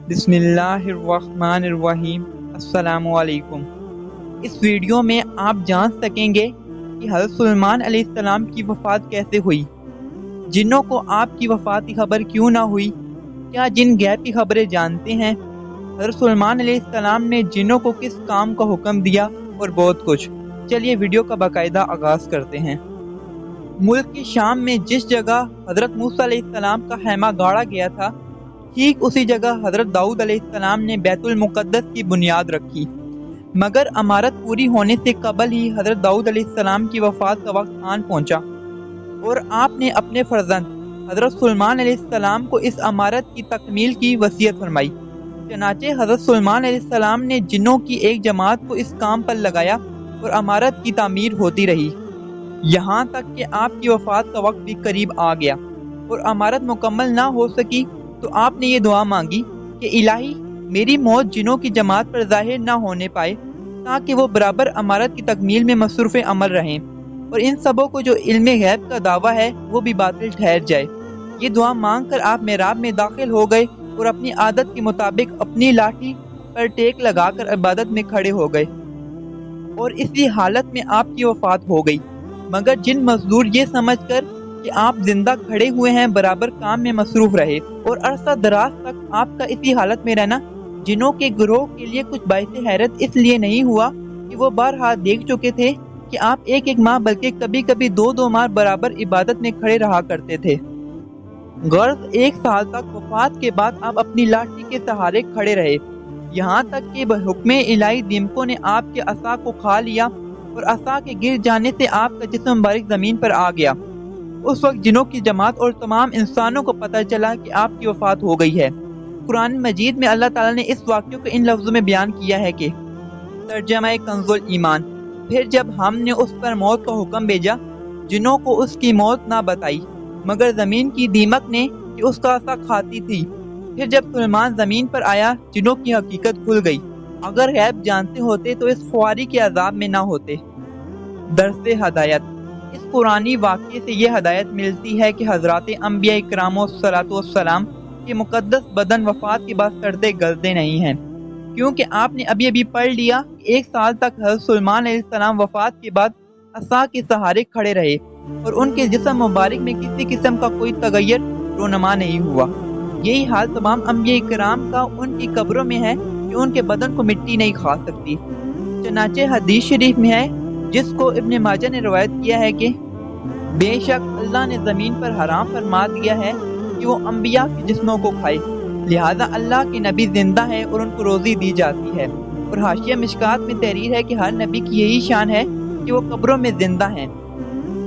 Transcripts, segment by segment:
बिस्मिल्लाहिर्रहमानिर्रहीम। अस्सलामु अलैकुम। इस वीडियो में आप जान सकेंगे कि हज़रत सुलेमान अलैहिस्सलाम की वफ़ात कैसे हुई, जिन्नों को आपकी वफ़ात की खबर क्यों ना हुई, क्या जिन गैब की खबरें जानते हैं, हज़रत सुलेमान अलैहिस्सलाम ने जिन्नों को किस काम का हुक्म दिया और बहुत कुछ। चलिए वीडियो का बाकायदा आगाज़ करते हैं। मुल्क के शाम में जिस जगह हज़रत मूसा अलैहिस्सलाम का खैमा गाड़ा गया था, ठीक उसी जगह हज़रत दाऊद अलैहिस्सलाम ने बैतुल मुक़द्दस की बुनियाद रखी। मगर अमारत पूरी होने से कबल ही हज़रत दाऊद अलैहिस्सलाम की वफ़ात का वक्त आन पहुंचा और आपने अपने फर्जंद हज़रत सुलेमान अलैहिस्सलाम को इस अमारत की तकमील की वसीयत फरमाई। चनाचे हज़रत सुलेमान अलैहिस्सलाम ने जिन्नों की एक जमात को इस काम पर लगाया और अमारत की तामीर होती रही, यहाँ तक कि आपकी वफ़ात का वक्त भी करीब आ गया और अमारत मुकम्मल ना हो सकी तो आपने ये दुआ मांगी कि इलाही मेरी मौत जिन्नों की जमात पर ज़ाहिर ना होने पाए, ताकि वो बराबर अमारत की तकमील में मसरूफ़ अमल रहें और इन सबों को जो इल्मे गैब का दावा है वो भी बातिल ठहर जाए। ये दुआ मांग कर आप मेहराब में दाखिल हो गए और अपनी आदत के मुताबिक अपनी लाठी पर टेक लगाकर इबादत में खड़े हो गए और इसी हालत में आपकी वफ़ात हो गई। मगर जिन मजदूर ये समझकर कि आप जिंदा खड़े हुए हैं बराबर काम में मसरूफ रहे और अरसा दराज तक आपका इसी हालत में रहना जिन्नों के गिरोह के लिए कुछ बाइसे हैरत इसलिए नहीं हुआ कि वो बारहा देख चुके थे कि आप एक एक माह बल्कि कभी कभी दो दो माह बराबर इबादत में खड़े रहा करते थे। गर्ज एक साल तक वफात के बाद आप अपनी लाठी के सहारे खड़े रहे, यहाँ तक कि हुक्मे इलाही दीमकों ने आपके असा को खा लिया और असा के गिर जाने से आपका जिस्म मुबारक जमीन पर आ गया। उस वक्त जिन्नों की जमात और तमाम इंसानों को पता चला कि आपकी वफात हो गई है। कुरान मजीद में अल्लाह ताला ने इस वाक़े को इन लफ्ज़ों में बयान किया है कि तर्जमा कंज़ुल ईमान, फिर जब हमने उस पर मौत का हुक्म भेजा, जिन्नों को उसकी मौत ना बताई मगर ज़मीन की दीमक ने कि उसका असा खाती थी। फिर जब सुलेमान ज़मीन पर आया, जिन्नों की हकीकत खुल गई। अगर गैब जानते होते तो इस ख्वारी के अजाब में ना होते। दरसे हदायत, इस कुरानी वाक़े से ये हदायत मिलती है कि हज़रात अंबिया इकरामोस्सलाम के मुक़द्दस बदन वफ़ात के बाद सड़ते गलते नहीं हैं, क्योंकि आपने अभी अभी पढ़ लिया कि एक साल तक हज़रत सुलेमान अलैहिस्सलाम वफ़ात के बाद असा के सहारे खड़े रहे और उनके जिस्म मुबारक में किसी किस्म का कोई तगय्युर रोनमा नहीं हुआ। यही हाल तमाम अंबिया इकराम का उनकी कब्रों में है कि उनके बदन को मिट्टी नहीं खा सकती। चनाचे हदीस शरीफ में है, जिसको इब्ने माजा ने रवायत किया है कि बेशक अल्लाह ने ज़मीन पर हराम फरमा दिया है कि वो अंबिया के जिस्मों को खाए, लिहाजा अल्लाह के नबी जिंदा है और उनको रोज़ी दी जाती है। और हाशिया मिशकात में तहरीर है कि हर नबी की यही शान है कि वो कब्रों में जिंदा हैं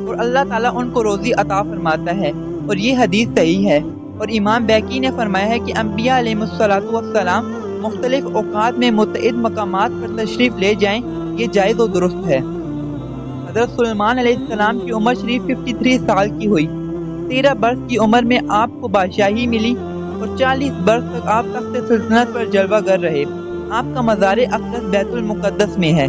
और अल्लाह ताला उनको रोज़ी अता फरमाता है और ये हदीस सही है। और इमाम बैकी ने फरमाया है कि अंबिया अलैहिस्सलाम मुख्तलिफ औकात में मुतअद्दिद मकामात पर तशरीफ़ ले जाएं, ये जायज़ और दुरुस्त है। हज़रत सुलेमान अलैहिस्सलाम की उम्र शरीफ 53 साल की हुई। 13 बरस की उम्र में आपको बादशाही मिली और 40 बरस तक आप तख्त सल्तनत पर जलवा गर रहे। आपका मज़ार अक़दस बैतुल मुक़द्दस में है।